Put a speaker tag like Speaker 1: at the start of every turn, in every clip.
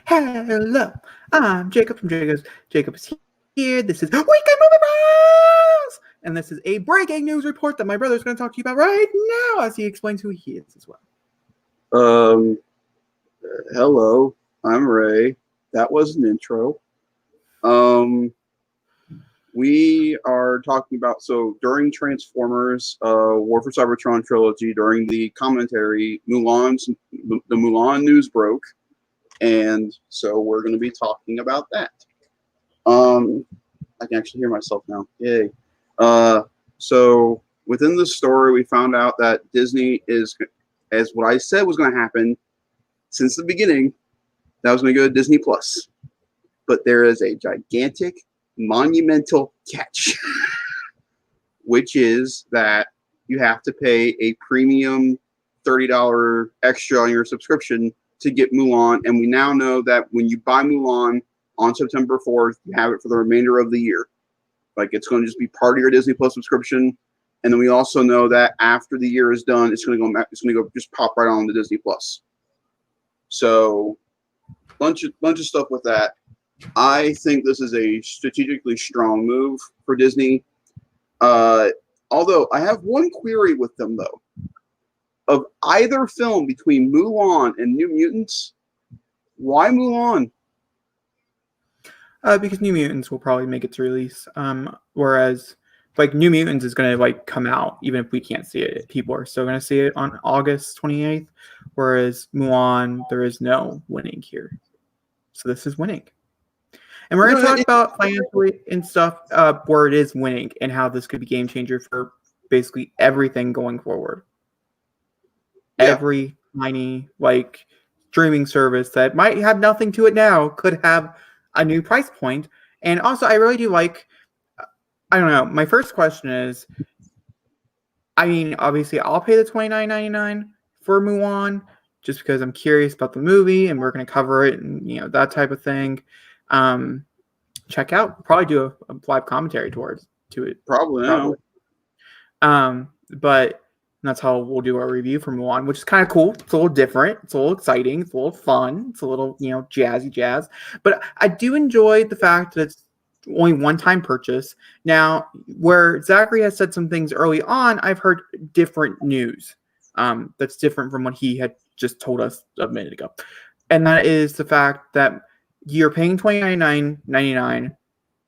Speaker 1: Hello, I'm Jacob from Jacob's here. This is Weekend Movie Bros! And this is a breaking news report that my brother's going to talk to you about right now as he explains who he is as well.
Speaker 2: Hello, I'm Ray. That was an intro. We are talking about, so during Transformers, War for Cybertron trilogy, during the commentary, the Mulan news broke, and so we're going to be talking about that. I can actually hear myself now. Yay. So within the story, we found out that Disney is, as what I said was going to happen since the beginning, that was going to go to Disney Plus. But there is a gigantic, monumental catch, which is that you have to pay a premium $30 extra on your subscription to get Mulan. And we now know that when you buy Mulan on September 4th, you have it for the remainder of the year. Like, it's going to just be part of your Disney Plus subscription. And then we also know that after the year is done, it's going to go just pop right on to Disney Plus. So bunch of stuff with that. I think this is a strategically strong move for Disney. Although I have one query with them, though. Of either film between Mulan and New Mutants, why Mulan?
Speaker 1: Because New Mutants will probably make its release. Whereas, like, New Mutants is going to, like, come out even if we can't see it. People are still going to see it on August 28th. Whereas Mulan, there is no winning here. So this is winning. And we're going to talk about financially and stuff where it is winning and how this could be game changer for basically everything going forward. Yeah. Every tiny, like, streaming service that might have nothing to it now could have a new price point. And also, I really do like, I don't know, my first question is, I mean, obviously, I'll pay the $29.99 for Mulan just because I'm curious about the movie and we're going to cover it and, you know, that type of thing. Check out, probably do a live commentary to it.
Speaker 2: Probably.
Speaker 1: But that's how we'll do our review for Mulan, which is kind of cool. It's a little different. It's a little exciting. It's a little fun. It's a little, you know, jazzy jazz. But I do enjoy the fact that it's only one-time purchase. Now, where Zachary has said some things early on, I've heard different news that's different from what he had just told us a minute ago. And that is the fact that you're paying $29.99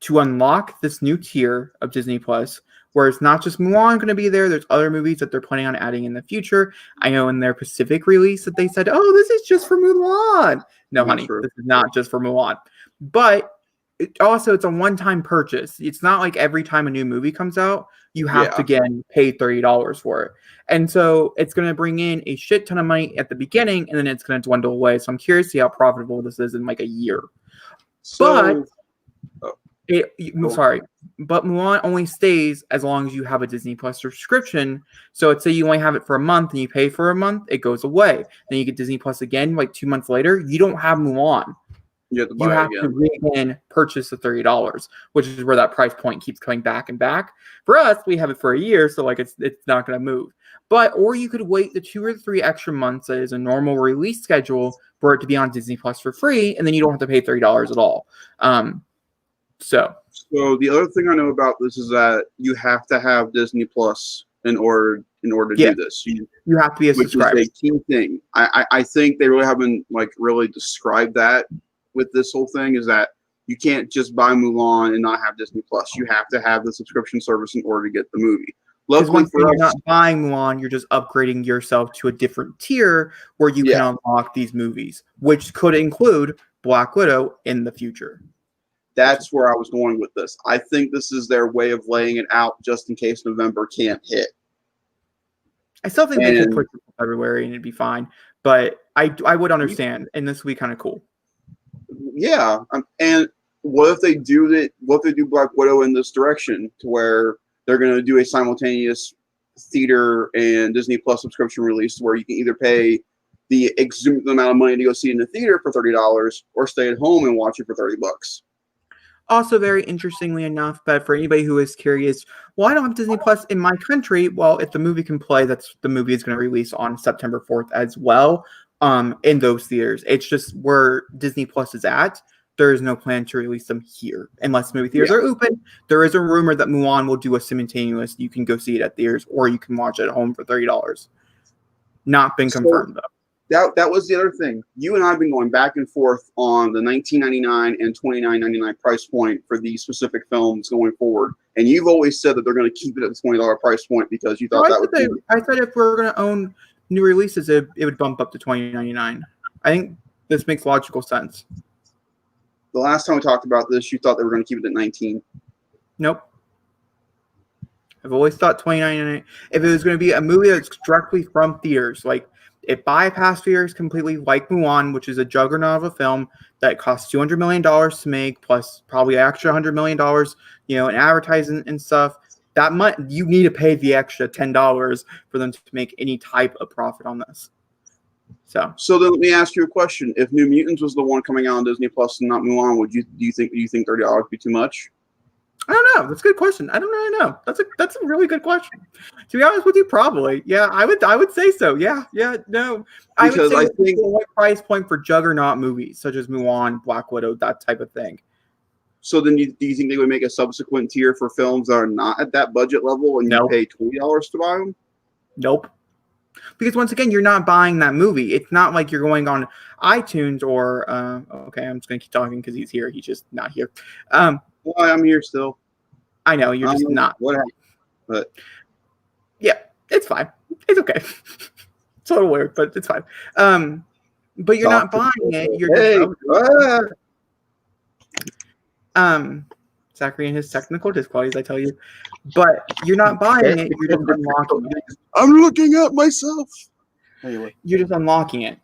Speaker 1: to unlock this new tier of Disney Plus, where it's not just Mulan going to be there. There's other movies that they're planning on adding in the future. I know in their Pacific release that they said, oh, this is just for Mulan. No, honey, this is not just for Mulan. But it's a one-time purchase. It's not like every time a new movie comes out, you have to, again, pay $30 for it. And so it's going to bring in a shit ton of money at the beginning, and then it's going to dwindle away. So I'm curious to see how profitable this is in like a year. But Mulan only stays as long as you have a Disney Plus subscription. So let's say you only have it for a month and you pay for a month, it goes away. Then you get Disney Plus again, like 2 months later, you don't have Mulan. You have to again purchase the $30, which is where that price point keeps coming back and back. For us, we have it for a year, so like it's not going to move. Or you could wait the 2 or 3 extra months that is a normal release schedule for it to be on Disney Plus for free, and then you don't have to pay $30 at all. So
Speaker 2: the other thing I know about this is that you have to have Disney Plus in order to do this. You
Speaker 1: have to be a subscriber.
Speaker 2: Which is a key thing. I think they really haven't really described that with this whole thing, is that you can't just buy Mulan and not have Disney Plus. You have to have the subscription service in order to get the movie.
Speaker 1: Luckily for us, you're not buying Mulan, you're just upgrading yourself to a different tier where you can unlock these movies, which could include Black Widow in the future.
Speaker 2: That's where I was going with this. I think this is their way of laying it out just in case November can't hit.
Speaker 1: I still think they could push it to February and it'd be fine, but I would understand, and this would be kind of cool.
Speaker 2: Yeah, and what if they do that? What if they do Black Widow in this direction, to where they're going to do a simultaneous theater and Disney Plus subscription release, where you can either pay the exorbitant amount of money to go see it in the theater for $30, or stay at home and watch it for $30.
Speaker 1: Also, very interestingly enough, but for anybody who is curious, well, I don't have Disney Plus in my country. Well, if the movie can play, the movie is going to release on September 4th as well. in those theaters. It's just where Disney Plus is at. There is no plan to release them here unless movie theaters are open. There is a rumor that Mulan will do a simultaneous. You can go see it at theaters, or you can watch it at home for $30. Not been confirmed though.
Speaker 2: That was the other thing. You and I have been going back and forth on the $19.99 and $29.99 price point for these specific films going forward. And you've always said that they're going to keep it at the $20 price point because you thought that would be.
Speaker 1: I said if we're going to own new releases, it would bump up to $20.99. I think this makes logical sense.
Speaker 2: The last time we talked about this, you thought they were going to keep it at 19.
Speaker 1: Nope. I've always thought $29.99. If it was going to be a movie that's directly from theaters, like it bypassed theaters completely, like Mulan, which is a juggernaut of a film that costs $200 million to make, plus probably extra $100 million, in advertising and stuff. That you need to pay the extra $10 for them to make any type of profit on this. So
Speaker 2: then let me ask you a question: if New Mutants was the one coming out on Disney Plus and not Mulan, do you think $30 would be too much?
Speaker 1: I don't know. That's a good question. I don't really know. That's a really good question. To be honest with you, probably. Yeah, I would say so. Yeah, no.
Speaker 2: Because I think
Speaker 1: the right price point for juggernaut movies such as Mulan, Black Widow, that type of thing.
Speaker 2: So then, do you think they would make a subsequent tier for films that are not at that budget level, and you pay $20 to buy them?
Speaker 1: Nope. Because once again, you're not buying that movie. It's not like you're going on iTunes or okay, I'm just gonna keep talking because he's here. He's just not here.
Speaker 2: Well, I'm here still.
Speaker 1: I know you're just not.
Speaker 2: What happened? But
Speaker 1: yeah, it's fine. It's okay. It's a little weird, but it's fine. But you're not buying it. You're Zachary and his technical difficulties, I tell you. But you're not buying it. You're just unlocking it.
Speaker 2: I'm looking at myself. Anyway,
Speaker 1: you're just unlocking it.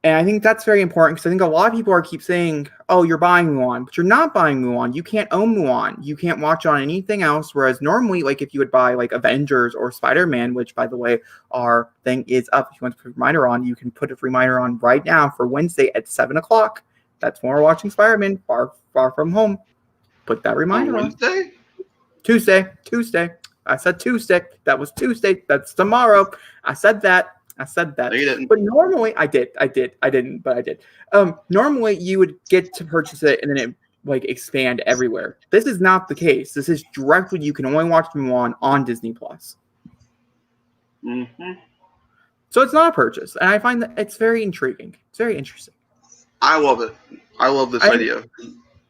Speaker 1: And I think that's very important because I think a lot of people keep saying, oh, you're buying Mulan, but you're not buying Mulan. You can't own Mulan. You can't watch on anything else. Whereas normally, like if you would buy like Avengers or Spider-Man, which by the way, our thing is up. If you want to put a reminder on, you can put a reminder on right now for Wednesday at 7:00. That's when we're watching Spider-Man Far From Home. Put that reminder on.
Speaker 2: Wednesday?
Speaker 1: Tuesday. I said Tuesday. That was Tuesday. That's tomorrow. I said that.
Speaker 2: No, you didn't.
Speaker 1: But normally I did. I didn't, but I did. Normally you would get to purchase it and then it like expand everywhere. This is not the case. This is directly you can only watch Mulan on Disney Plus.
Speaker 2: Mm-hmm.
Speaker 1: So it's not a purchase. And I find that it's very intriguing. It's very interesting.
Speaker 2: I love it. I love this idea.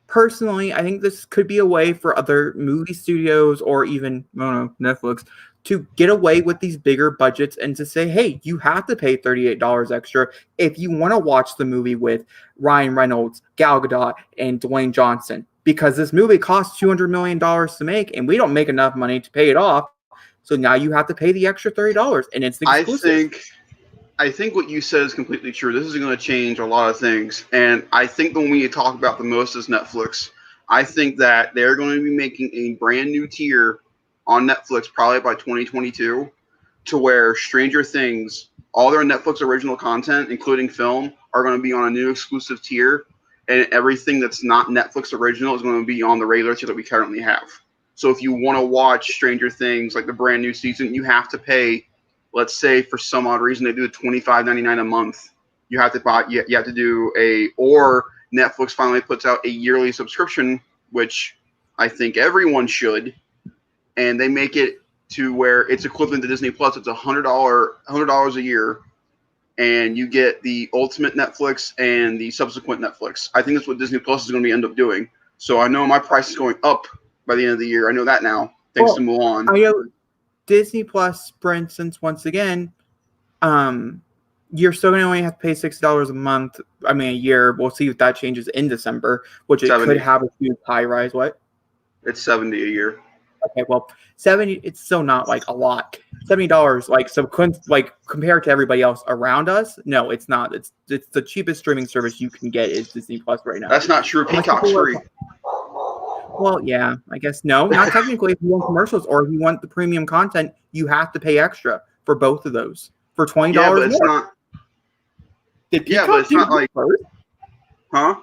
Speaker 1: Personally, I think this could be a way for other movie studios or even Netflix to get away with these bigger budgets and to say, hey, you have to pay $38 extra if you want to watch the movie with Ryan Reynolds, Gal Gadot, and Dwayne Johnson, because this movie costs $200 million to make and we don't make enough money to pay it off. So now you have to pay the extra $30 and it's exclusive.
Speaker 2: I think what you said is completely true. This is going to change a lot of things. And I think the one we talk about the most is Netflix. I think that they're going to be making a brand new tier on Netflix probably by 2022 to where Stranger Things, all their Netflix original content, including film, are going to be on a new exclusive tier. And everything that's not Netflix original is going to be on the regular tier that we currently have. So if you want to watch Stranger Things, like the brand new season, you have to pay. Let's say for some odd reason they do $25.99 a month. You have to buy. You have to do or Netflix finally puts out a yearly subscription, which I think everyone should, and they make it to where it's equivalent to Disney Plus. It's $100 a year, and you get the ultimate Netflix and the subsequent Netflix. I think that's what Disney Plus is going to end up doing. So I know my price is going up by the end of the year. I know that now, thanks to Mulan.
Speaker 1: I know Disney Plus, for instance, once again, you're still going to only have to pay $6 a month. I mean, a year. We'll see if that changes in December, which it
Speaker 2: 70.
Speaker 1: could have a huge high rise. What?
Speaker 2: It's $70 a year.
Speaker 1: Okay, well, 70. It's still not like a lot. $70, like so, like compared to everybody else around us. No, it's not. It's the cheapest streaming service you can get is Disney Plus right now.
Speaker 2: That's not true. Peacock's free.
Speaker 1: Well, yeah, I guess no, not technically. If you want commercials or if you want the premium content, you have to pay extra for both of those for $20
Speaker 2: yeah, but it's
Speaker 1: more.
Speaker 2: not.
Speaker 1: Did Peacock
Speaker 2: but it's
Speaker 1: do
Speaker 2: not
Speaker 1: this
Speaker 2: like.
Speaker 1: first?
Speaker 2: Huh?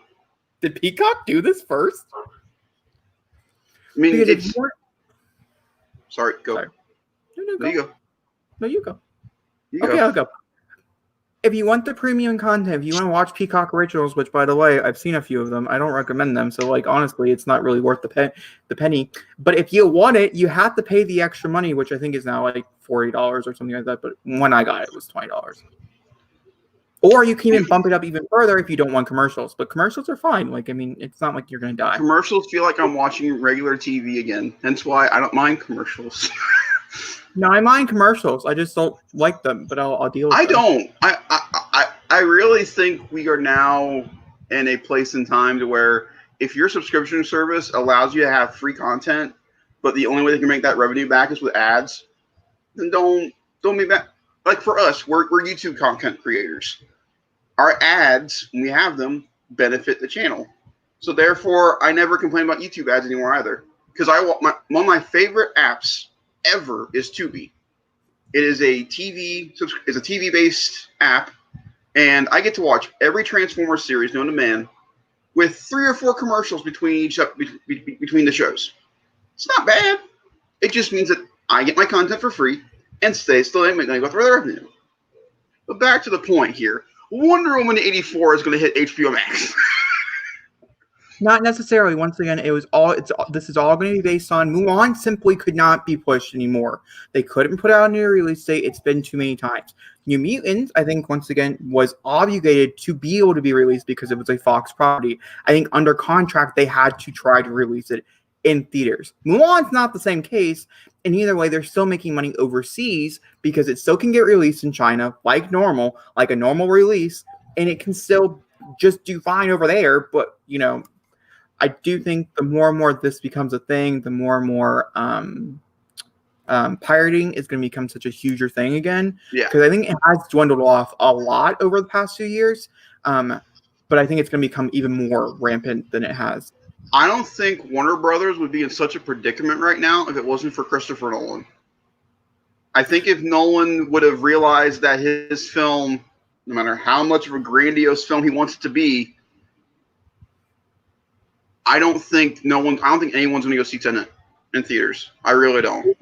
Speaker 1: Did Peacock do this first?
Speaker 2: I mean,
Speaker 1: Because
Speaker 2: it's. Sorry, go.
Speaker 1: Sorry. No,
Speaker 2: There you go.
Speaker 1: No, you go.
Speaker 2: You
Speaker 1: Okay,
Speaker 2: go.
Speaker 1: I'll go. if you want the premium content, if you want to watch Peacock originals, which by the way, I've seen a few of them, I don't recommend them. So like honestly, it's not really worth the penny. But if you want it, you have to pay the extra money, which I think is now like $40 or something like that. But when I got it, it was $20. Or you can even bump it up even further if you don't want commercials. But commercials are fine. Like I mean, it's not like you're gonna die.
Speaker 2: Commercials feel like I'm watching regular TV again. Hence why I don't mind commercials.
Speaker 1: No, I mind commercials. I just don't like them, but I'll deal with them.
Speaker 2: I don't. I really think we are now in a place in time to where if your subscription service allows you to have free content, but the only way they can make that revenue back is with ads, then don't be back. Like for us, we're YouTube content creators. Our ads, when we have them, benefit the channel. So therefore, I never complain about YouTube ads anymore either. Because one of my favorite apps ever is Tubi. It is a TV-based app, and I get to watch every Transformers series known to man with 3 or 4 commercials between the shows. It's not bad. It just means that I get my content for free and still ain't going to go through the revenue. But back to the point here. Wonder Woman 84 is going to hit HBO Max.
Speaker 1: Not necessarily. Once again, this is all going to be based on Mulan. Simply could not be pushed anymore. They couldn't put out a new release date. It's been too many times. New Mutants, I think, once again, was obligated to be able to be released because it was a Fox property. I think under contract, they had to try to release it in theaters. Mulan's not the same case. And either way, they're still making money overseas because it still can get released in China like normal, like a normal release, and it can still just do fine over there. But, you know, I do think the more and more this becomes a thing, the more and more pirating is going to become such a huger thing again.
Speaker 2: Yeah.
Speaker 1: Because I think it has dwindled off a lot over the past few years. But I think it's going to become even more rampant than it has.
Speaker 2: I don't think Warner Brothers would be in such a predicament right now if it wasn't for Christopher Nolan. I think if Nolan would have realized that his film, no matter how much of a grandiose film he wants it to be, I don't think anyone's going to go see Tenet in theaters. I really don't.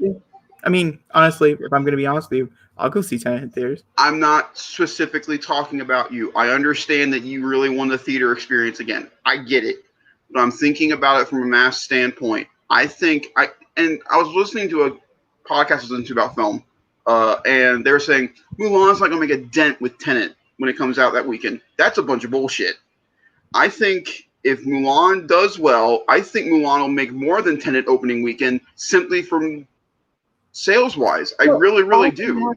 Speaker 1: I mean, honestly, if I'm going to be honest with you, I'll go see Tenet in theaters.
Speaker 2: I'm not specifically talking about you. I understand that you really want the theater experience again. I get it. But I'm thinking about it from a mass standpoint. I was listening to a podcast I was listening to about film, and they were saying Mulan's not going to make a dent with Tenet when it comes out that weekend. That's a bunch of bullshit. I think if Mulan does well, I think Mulan will make more than Tenet opening weekend simply from sales-wise. I really do.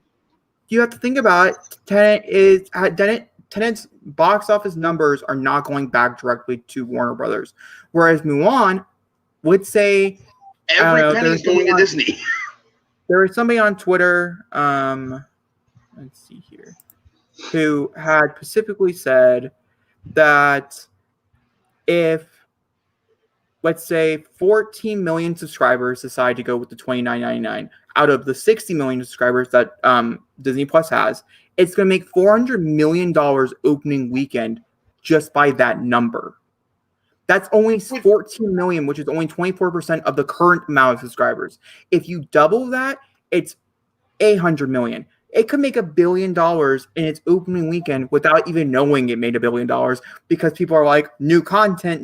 Speaker 1: You have to think about it. Tenet's box office numbers are not going back directly to Warner Brothers, whereas Mulan would say
Speaker 2: every penny's going to Disney.
Speaker 1: There was somebody on Twitter, let's see here, who had specifically said that if, let's say, 14 million subscribers decide to go with the $29.99 out of the 60 million subscribers that Disney Plus has, it's going to make $400 million opening weekend just by that number. That's only 14 million, which is only 24% of the current amount of subscribers. If you double that, it's 800 million. It could make $1 billion in its opening weekend without even knowing it made $1 billion because people are like, new content.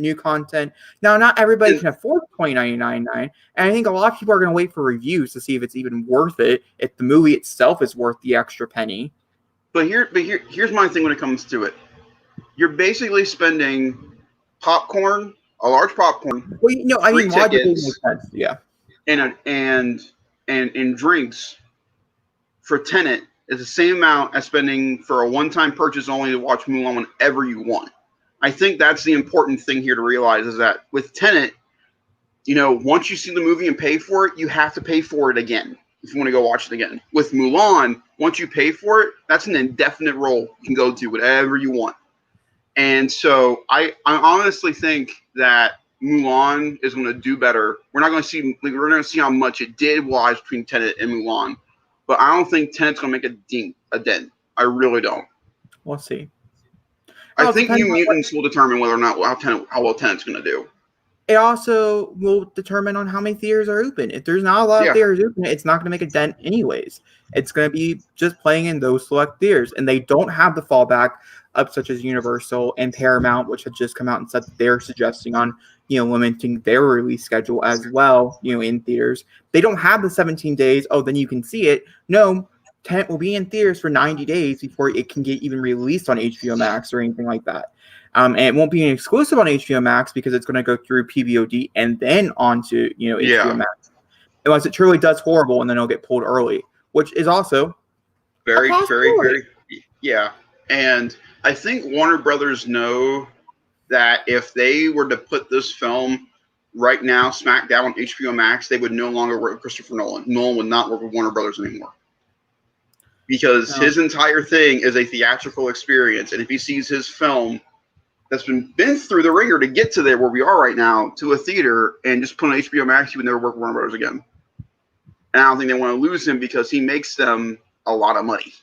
Speaker 1: Now, not everybody can afford $29.99, and I think a lot of people are going to wait for reviews to see if it's even worth it, if the movie itself is worth the extra penny.
Speaker 2: But here's my thing when it comes to it. You're basically spending popcorn, a large popcorn.
Speaker 1: Well, you know, I mean, logically makes sense. Yeah.
Speaker 2: And drinks for Tenet is the same amount as spending for a one-time purchase only to watch Mulan whenever you want. I think that's the important thing here to realize is that with Tenet, you know, once you see the movie and pay for it, you have to pay for it again if you want to go watch it again. With Mulan, once you pay for it, that's an indefinite role. You can go to whatever you want. And so I honestly think that Mulan is going to do better. We're going to see how much it did wise between Tenet and Mulan. But I don't think Tenet's going to make a dent. I really don't.
Speaker 1: We'll see.
Speaker 2: I think New Mutants will determine whether or not how well Tenet's going to do.
Speaker 1: it also will determine on how many theaters are open. If there's not a lot of theaters open, it's not going to make a dent anyways. It's going to be just playing in those select theaters, and they don't have the fallback of such as Universal and Paramount, which had just come out and said that they're suggesting on limiting their release schedule as well, in theaters. They don't have the 17 days. Oh, then you can see it. No, Tenet will be in theaters for 90 days before it can get even released on HBO Max or anything like that. And it won't be an exclusive on HBO Max because it's going to go through PVOD and then onto HBO Max. Unless it truly does horrible and then it'll get pulled early, which is also
Speaker 2: very. Yeah. And I think Warner Brothers know that if they were to put this film right now smack down on HBO Max, they would no longer work with Christopher Nolan. Nolan would not work with Warner Brothers anymore. Because his entire thing is a theatrical experience. And if he sees his film that's been through the ringer to get to there where we are right now, to a theater, and just put on HBO Max, he would never work with Warner Brothers again. And I don't think they want to lose him because he makes them a lot of money.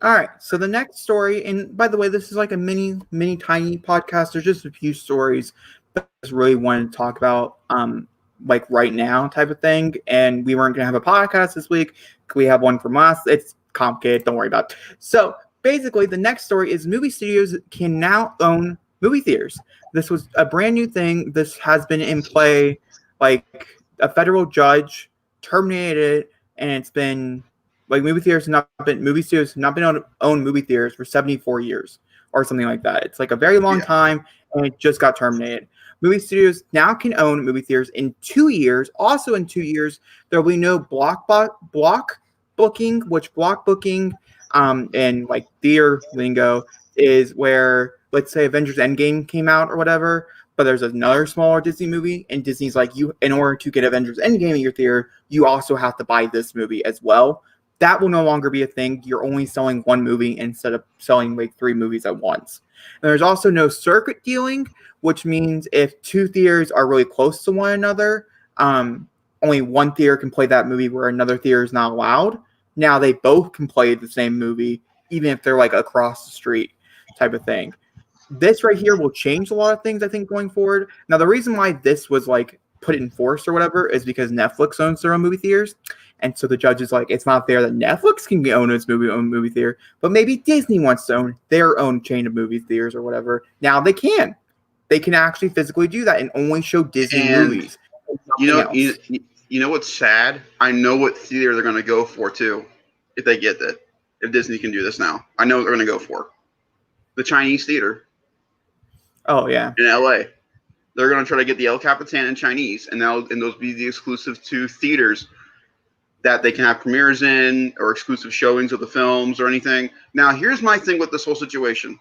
Speaker 1: All right, so the next story, and by the way, this is like a mini tiny podcast. There's just a few stories that I just really wanted to talk about, like right now type of thing. And we weren't going to have a podcast this week. We have one from us. It's complicated. Don't worry about it. So basically, the next story is movie studios can now own movie theaters. This was a brand new thing. This has been in play, like a federal judge terminated it, and it's been like movie studios have not been own movie theaters for 74 years or something like that. It's like a very long time, and it just got terminated. Movie studios now can own movie theaters in 2 years. Also in 2 years, there will be no block booking, which block booking and like theater lingo is where, let's say, Avengers Endgame came out or whatever, but there's another smaller Disney movie, and Disney's like, you, in order to get Avengers Endgame in your theater, you also have to buy this movie as well. That will no longer be a thing. You're only selling one movie instead of selling like 3 movies at once. And there's also no circuit dealing, which means if 2 theaters are really close to one another, only one theater can play that movie where another theater is not allowed. Now they both can play the same movie, even if they're like across the street type of thing. This right here will change a lot of things, I think, going forward. Now, the reason why this was like put in force or whatever is because Netflix owns their own movie theaters. And so the judge is like, it's not fair that Netflix can own its own movie theater, but maybe Disney wants to own their own chain of movie theaters or whatever. Now they can. They can actually physically do that and only show Disney movies.
Speaker 2: You know what's sad? I know what theater they're going to go for, too, if they get that. If Disney can do this now. I know what they're going to go for. The Chinese theater.
Speaker 1: Oh, yeah.
Speaker 2: In L.A. They're going to try to get the El Capitan in Chinese, and those be the exclusive to theaters that they can have premieres in or exclusive showings of the films or anything. Now, here's my thing with this whole situation.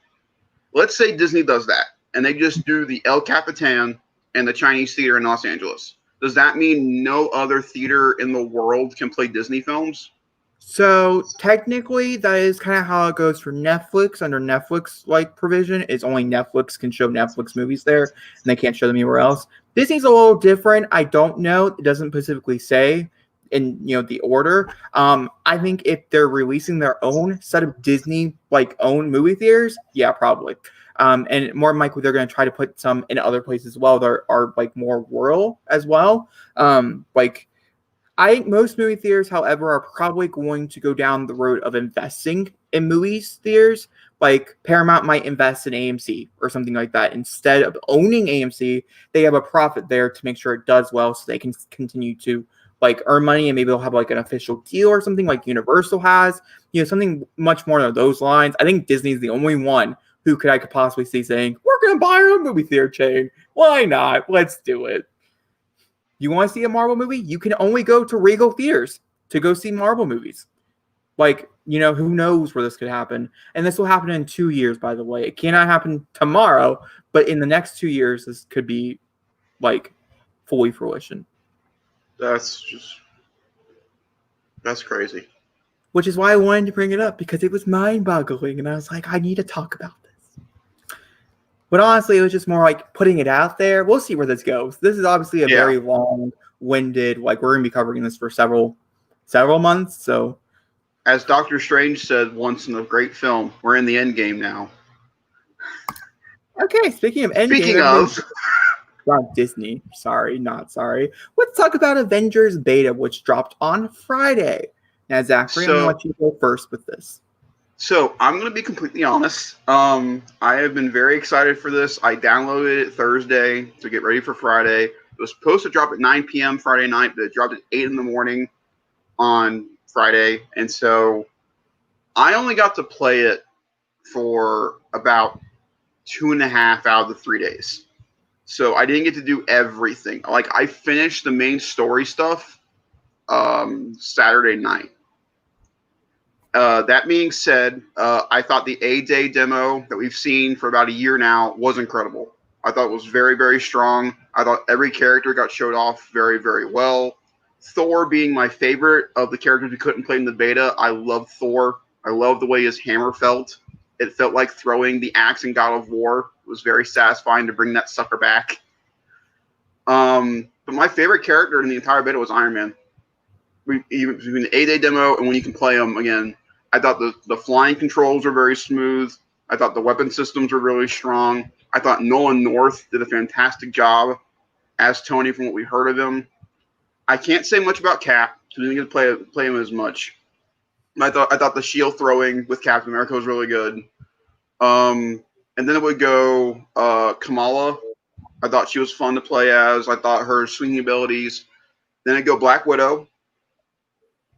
Speaker 2: Let's say Disney does that, and they just do the El Capitan and the Chinese theater in Los Angeles. Does that mean no other theater in the world can play Disney films?
Speaker 1: So technically, that is kind of how it goes for Netflix. Under Netflix like provision, is only Netflix can show Netflix movies there, and they can't show them anywhere else. Disney's a little different. I don't know. It doesn't specifically say in the order. I think if they're releasing their own set of Disney like own movie theaters, yeah, probably. And more likely they're going to try to put some in other places as well that are like more rural as well. I think most movie theaters, however, are probably going to go down the road of investing in movies theaters. Like Paramount might invest in AMC or something like that. Instead of owning AMC, they have a profit there to make sure it does well so they can continue to like earn money, and maybe they'll have like an official deal or something like Universal has, something much more along those lines. I think Disney's the only one who I could possibly see saying, we're going to buy our own movie theater chain. Why not? Let's do it. You want to see a Marvel movie? You can only go to Regal theaters to go see Marvel movies. Like, who knows where this could happen. And this will happen in 2 years, by the way. It cannot happen tomorrow, but in the next 2 years, this could be like fully fruition.
Speaker 2: That's crazy.
Speaker 1: Which is why I wanted to bring it up, because it was mind-boggling, and I was like, I need to talk about this. But honestly, it was just more like putting it out there. We'll see where this goes. This is obviously a very long-winded, like we're going to be covering this for several months. So,
Speaker 2: as Doctor Strange said once in a great film, we're in the end game now.
Speaker 1: Okay, speaking of Endgame,
Speaker 2: Speaking of,
Speaker 1: not Disney. Sorry, not sorry. Let's talk about Avengers Beta, which dropped on Friday. Now, Zachary, I'm going to let you go first with this.
Speaker 2: so I'm gonna be completely honest. I have been very excited for this. I downloaded it Thursday to get ready for Friday. It was supposed to drop at 9 p.m. Friday night, but it dropped at 8 in the morning on Friday, and so I only got to play it for about 2.5 out of the 3 days. So I didn't get to do everything. Like I finished the main story stuff Saturday night. That being said, I thought the A-Day demo that we've seen for about a year now was incredible. I thought it was very, very strong. I thought every character got showed off very, very well. Thor being my favorite of the characters we couldn't play in the beta. I love Thor. I love the way his hammer felt. It felt like throwing the axe in God of War. It was very satisfying to bring that sucker back. But my favorite character in the entire beta was Iron Man. Even between the 8-day demo and when you can play them again, I thought the flying controls were very smooth. I thought the weapon systems were really strong. I thought Nolan North did a fantastic job as Tony from what we heard of him. I can't say much about Cap because we didn't get to play him as much. I thought the shield throwing with Captain America was really good. And then it would go Kamala. I thought she was fun to play as. I thought her swinging abilities. Then it'd go Black Widow.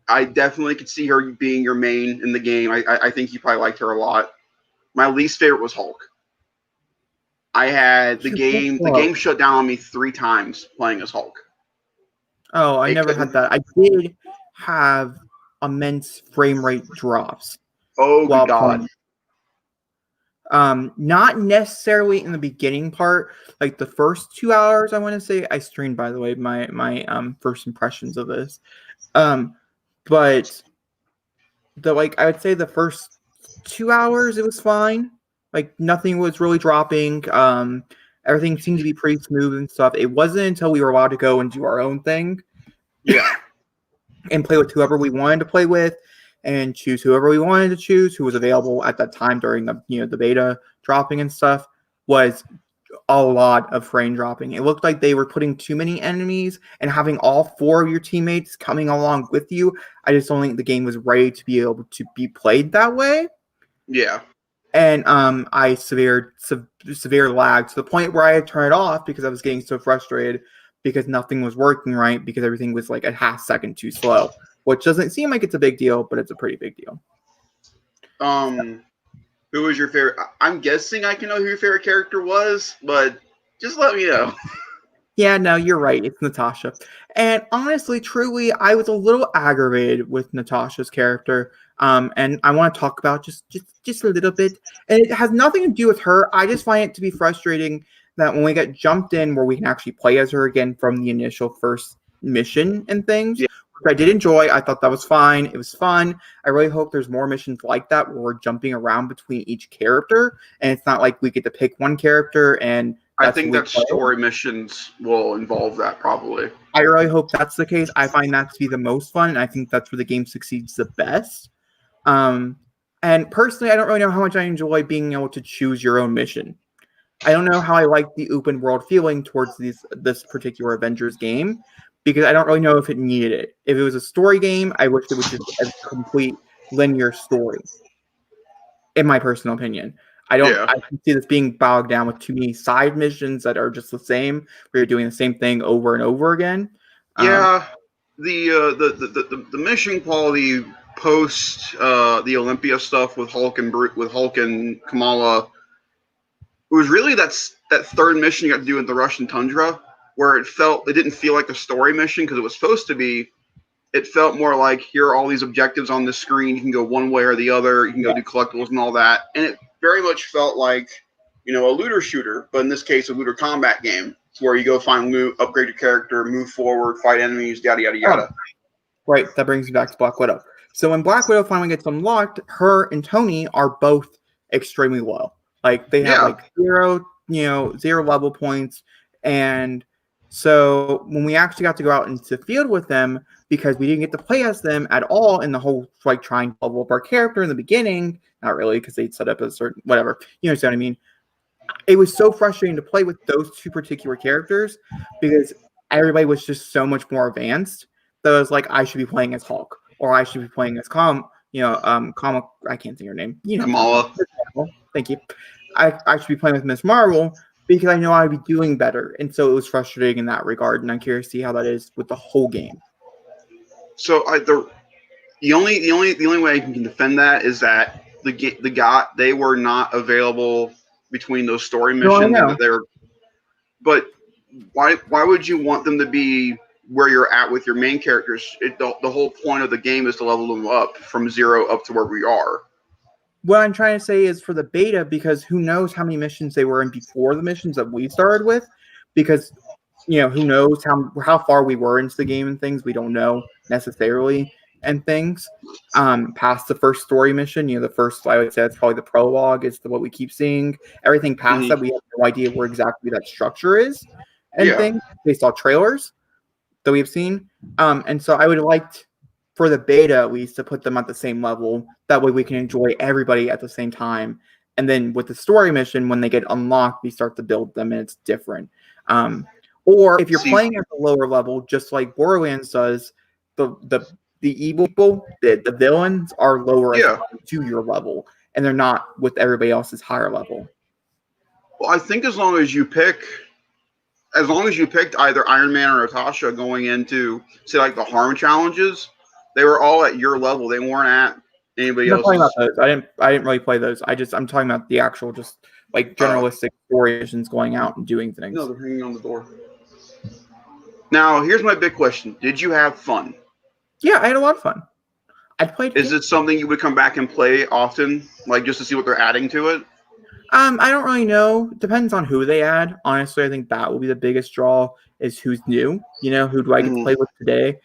Speaker 2: I definitely could see her being your main in the game. I think you probably liked her a lot. My least favorite was Hulk. I had the game shut down on me 3 times playing as Hulk.
Speaker 1: Oh, I never had that. I did have immense frame rate drops.
Speaker 2: Oh, good God.
Speaker 1: Not necessarily in the beginning part, like the first 2 hours, I want to say. I streamed, by the way, my first impressions of this. But I would say the first 2 hours it was fine. Like nothing was really dropping. Everything seemed to be pretty smooth and stuff. It wasn't until we were allowed to go and do our own thing.
Speaker 2: Yeah.
Speaker 1: And play with whoever we wanted to play with and choose whoever we wanted to choose, who was available at that time during the beta dropping and stuff, was a lot of frame dropping. It looked like they were putting too many enemies and having all 4 of your teammates coming along with you. I just don't think the game was ready to be able to be played that way.
Speaker 2: Yeah.
Speaker 1: And I severe lag to the point where I had to turn it off because I was getting so frustrated because nothing was working right because everything was like a half second too slow, which doesn't seem like it's a big deal, but it's a pretty big deal.
Speaker 2: Who was your favorite? I'm guessing I can know who your favorite character was, but just let me know.
Speaker 1: Yeah, no, you're right. It's Natasha. And honestly, truly, I was a little aggravated with Natasha's character. And I want to talk about just a little bit. And it has nothing to do with her. I just find it to be frustrating that when we get jumped in where we can actually play as her again from the initial first mission and things,
Speaker 2: Yeah.
Speaker 1: which I did enjoy. I thought that was fine. It was fun. I really hope there's more missions like that where we're jumping around between each character. And it's not like we get to pick one character and
Speaker 2: I think that story missions will involve that probably.
Speaker 1: I really hope that's the case. I find that to be the most fun, and I think that's where the game succeeds the best. And personally, I don't really know how much I enjoy being able to choose your own mission. I don't know how I like the open world feeling towards this particular Avengers game because I don't really know if it needed it. If it was a story game, I wish it was just a complete linear story. In my personal opinion. I can see this being bogged down with too many side missions that are just the same, where you're doing the same thing over and over again.
Speaker 2: Yeah, the mission quality post the Olympia stuff with Hulk and Kamala, it was really that third mission you got to do in the Russian tundra, where it didn't feel like a story mission because it was supposed to be. It felt more like here are all these objectives on the screen. You can go one way or the other. You can go do collectibles and all that, and it very much felt like, a looter shooter, but in this case, a looter combat game. It's where you go find loot, upgrade your character, move forward, fight enemies, yada, yada, yada.
Speaker 1: Oh, right, that brings me back to Black Widow. So when Black Widow finally gets unlocked, her and Tony are both extremely low. Like, they have, zero level points, and so when we actually got to go out into the field with them, because we didn't get to play as them at all in the whole, trying to level up our character in the beginning, not really, because they'd set up a certain, whatever, you understand what I mean? it was so frustrating to play with those two particular characters because everybody was just so much more advanced that I was like, I should be playing as Hulk or I should be playing as comic. I can't think of her name.
Speaker 2: Kamala.
Speaker 1: Thank you. I should be playing with Miss Marvel because I know I'd be doing better, and so it was frustrating in that regard. And I'm curious to see how that is with the whole game.
Speaker 2: So the only way I can defend that is that they were not available between those story missions.
Speaker 1: No, I know.
Speaker 2: But why would you want them to be where you're at with your main characters? The whole point of the game is to level them up from 0 up to where we are.
Speaker 1: What I'm trying to say is for the beta, because who knows how many missions they were in before the missions that we started with, because who knows how far we were into the game and things. We don't know necessarily and things. Past the first story mission, the first, I would say it's probably the prologue is what we keep seeing. Everything past that, we have no idea where exactly that structure is and things based on trailers that we've seen. And so I would like for the beta at least to put them at the same level. That way we can enjoy everybody at the same time. And then with the story mission, when they get unlocked, we start to build them and it's different. Or if you're playing at the lower level, just like Borderlands does, the evil people, the villains are lower to your level, and they're not with everybody else's higher level.
Speaker 2: Well, I think as long as you picked either Iron Man or Natasha going into, say, like the harm challenges, they were all at your level. They weren't at anybody else's.
Speaker 1: Talking about those. I didn't really play those. I'm talking about the actual just like generalistic story missions going out and doing things.
Speaker 2: No, they're hanging on the door. Now, here's my big question. Did you have fun?
Speaker 1: Yeah, I had a lot of fun.
Speaker 2: Is it something you would come back and play often, like just to see what they're adding to it?
Speaker 1: I don't really know. Depends on who they add. Honestly, I think that will be the biggest draw is who's new. Who do I get to play with today?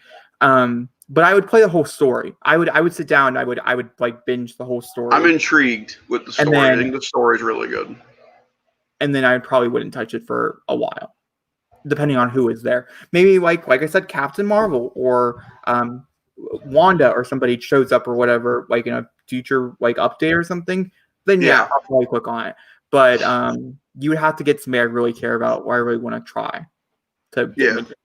Speaker 1: But I would play the whole story. I would sit down. I would like binge the whole story.
Speaker 2: I'm intrigued with the story. I think the story is really good.
Speaker 1: And then I probably wouldn't touch it for a while, depending on who is there. Maybe like I said, Captain Marvel or Wanda or somebody shows up or whatever, like in a future like update or something. Then I'll probably click on it. But you would have to get somebody I really care about or I really want to try to get me to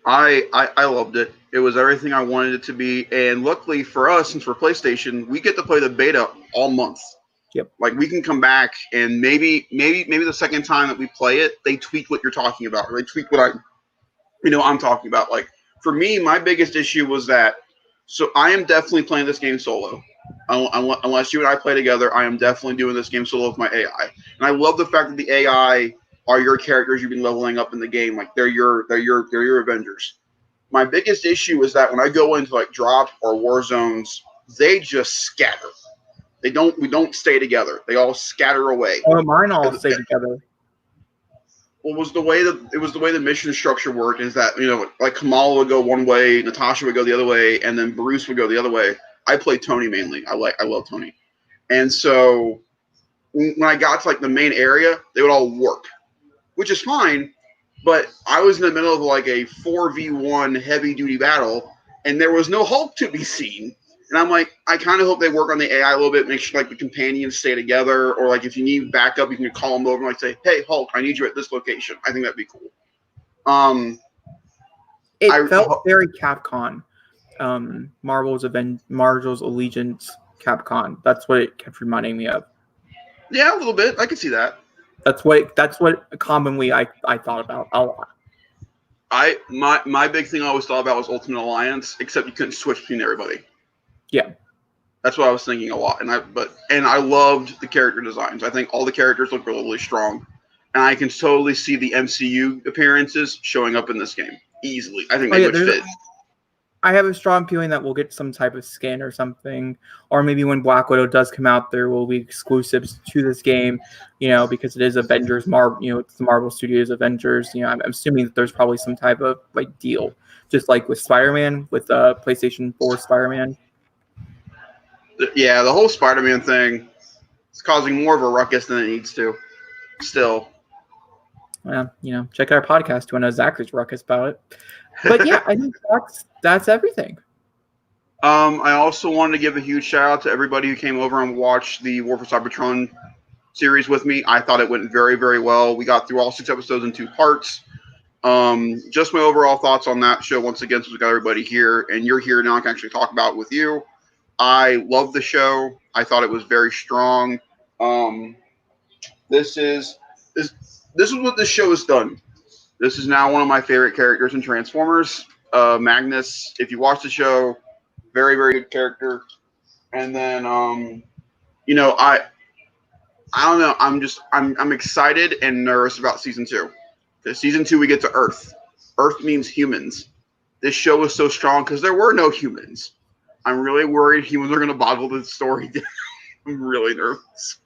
Speaker 2: I loved it. It was everything I wanted it to be. And luckily for us, since we're PlayStation, we get to play the beta all month.
Speaker 1: Yep.
Speaker 2: Like we can come back and maybe the second time that we play it, they tweak what you're talking about, or they tweak what I'm talking about. Like for me, my biggest issue was that. So I am definitely playing this game solo. Unless you and I play together, I am definitely doing this game solo with my AI. And I love the fact that the AI are your characters you've been leveling up in the game. Like they're your Avengers. My biggest issue is that when I go into like drop or war zones, they just scatter. We don't stay together. They all scatter away.
Speaker 1: Oh, mine all stay together.
Speaker 2: Well, it was the way the mission structure worked is that, like Kamala would go one way, Natasha would go the other way, and then Bruce would go the other way. I play Tony mainly. I love Tony. And so when I got to like the main area, they would all work, which is fine. But I was in the middle of like a 4v1 heavy duty battle, and there was no Hulk to be seen. And I'm like, I kind of hope they work on the AI a little bit, make sure like the companions stay together, or like if you need backup, you can call them over and like say, "Hey, Hulk, I need you at this location." I think that'd be cool.
Speaker 1: It felt very Capcom. Marvel's Allegiance Capcom. That's what it kept reminding me of.
Speaker 2: Yeah, a little bit. I can see that.
Speaker 1: That's what commonly I thought about a lot.
Speaker 2: My big thing I always thought about was Ultimate Alliance, except you couldn't switch between everybody.
Speaker 1: Yeah.
Speaker 2: That's what I was thinking a lot. And I loved the character designs. I think all the characters look really, really strong. And I can totally see the MCU appearances showing up in this game easily. I think they would fit.
Speaker 1: I have a strong feeling that we'll get some type of skin or something, or maybe when Black Widow does come out, there will be exclusives to this game, because it is Avengers, it's the Marvel Studios Avengers. I'm assuming that there's probably some type of like deal, just like with Spider-Man, with PlayStation 4 Spider-Man.
Speaker 2: Yeah, the whole Spider-Man thing is causing more of a ruckus than it needs to. Still.
Speaker 1: Well, check out our podcast to know Zachary's ruckus about it. But yeah, I think that's everything.
Speaker 2: I also wanted to give a huge shout out to everybody who came over and watched the War for Cybertron series with me. I thought it went very, very well. We got through all 6 episodes in 2 parts. Just my overall thoughts on that show. Once again, since we got everybody here and you're here now, I can actually talk about it with you. I love the show. I thought it was very strong. This is what this show has done. This is now one of my favorite characters in Transformers. Magnus, if you watch the show, very, very good character. And then, you know, I don't know. I'm excited and nervous about season 2. Because season 2, we get to Earth. Earth means humans. This show is so strong because there were no humans. I'm really worried humans are going to boggle the story down. I'm really nervous.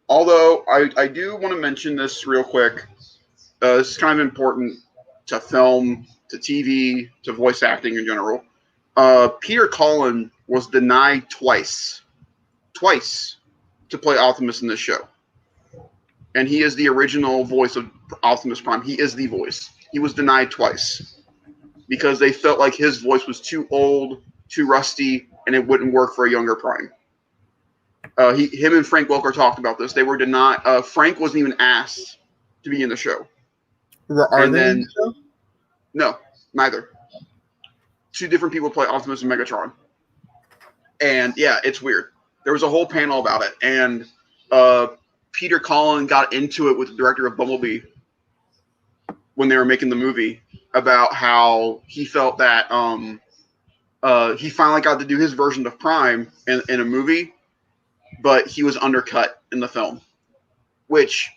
Speaker 2: Although I do want to mention this real quick. This is kind of important to film, to TV, to voice acting in general. Peter Cullen was denied twice to play Optimus in this show. And he is the original voice of Optimus Prime. He is the voice. He was denied twice because they felt like his voice was too old, too rusty, and it wouldn't work for a younger Prime. Him and Frank Welker talked about this. They were denied. Frank wasn't even asked to be in the show.
Speaker 1: Are they in the show?
Speaker 2: No, neither. 2 different people play Optimus and Megatron. And yeah, it's weird. There was a whole panel about it, and Peter Cullen got into it with the director of Bumblebee when they were making the movie about how he felt that he finally got to do his version of Prime in a movie, but he was undercut in the film. Which,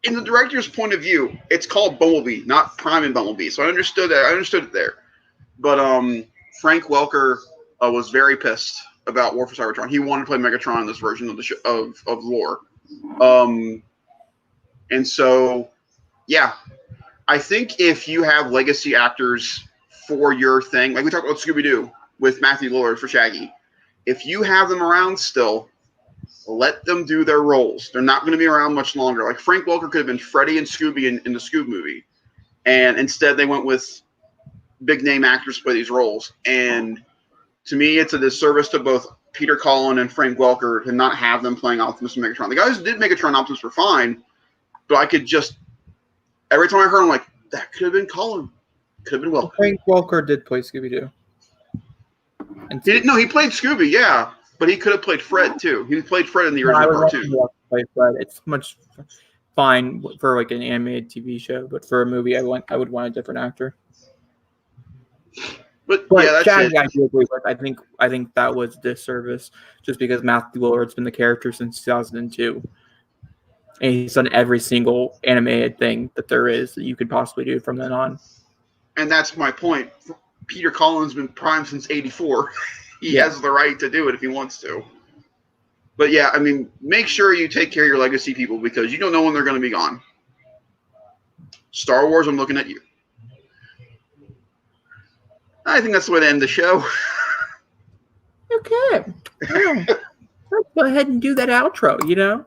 Speaker 2: in the director's point of view, it's called Bumblebee, not Prime and Bumblebee. So I understood that. I understood it there. But Frank Welker was very pissed about War for Cybertron. He wanted to play Megatron in this version of the show, of lore. And so, yeah, I think if you have legacy actors for your thing, like we talked about Scooby-Doo with Matthew Lillard for Shaggy, if you have them around still, let them do their roles. They're not going to be around much longer. Like Frank Welker could have been Freddy and Scooby in the Scoob movie, and instead they went with big name actors to play these roles. And to me, it's a disservice to both Peter Cullen and Frank Welker to not have them playing Optimus and Megatron. The guys who did Megatron and Optimus were fine, but I could just every time I heard, I'm like, that could have been Cullen, could have been Welker.
Speaker 1: Frank Welker did play Scooby-Doo.
Speaker 2: He played Scooby, yeah, but he could have played Fred too. He played Fred in the original cartoon.
Speaker 1: Play Fred. It's much fine for like an animated TV show, but for a movie, I would want a different actor.
Speaker 2: But yeah, that's
Speaker 1: Shaggy,
Speaker 2: it.
Speaker 1: I do agree with. I think that was a disservice, just because Matthew Lillard's been the character since 2002, and he's done every single animated thing that there is that you could possibly do from then on.
Speaker 2: And that's my point. Peter Cullen's been Prime since '84. He has the right to do it if he wants to. But yeah, I mean, make sure you take care of your legacy people because you don't know when they're going to be gone. Star Wars, I'm looking at you. I think that's the way to end the show.
Speaker 1: Okay. Well, let's go ahead and do that outro,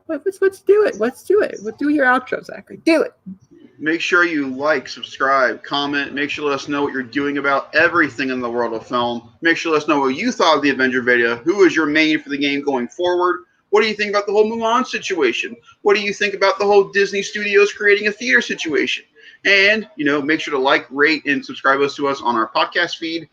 Speaker 1: Let's do it. Let's do it. Let's do your outro, Zachary. Do it.
Speaker 2: Make sure you like, subscribe, comment. Make sure to let us know what you're doing about everything in the world of film. Make sure to let us know what you thought of the Avenger video. Who is your main for the game going forward? What do you think about the whole Mulan situation? What do you think about the whole Disney Studios creating a theater situation? And, make sure to like, rate, and subscribe to us on our podcast feed.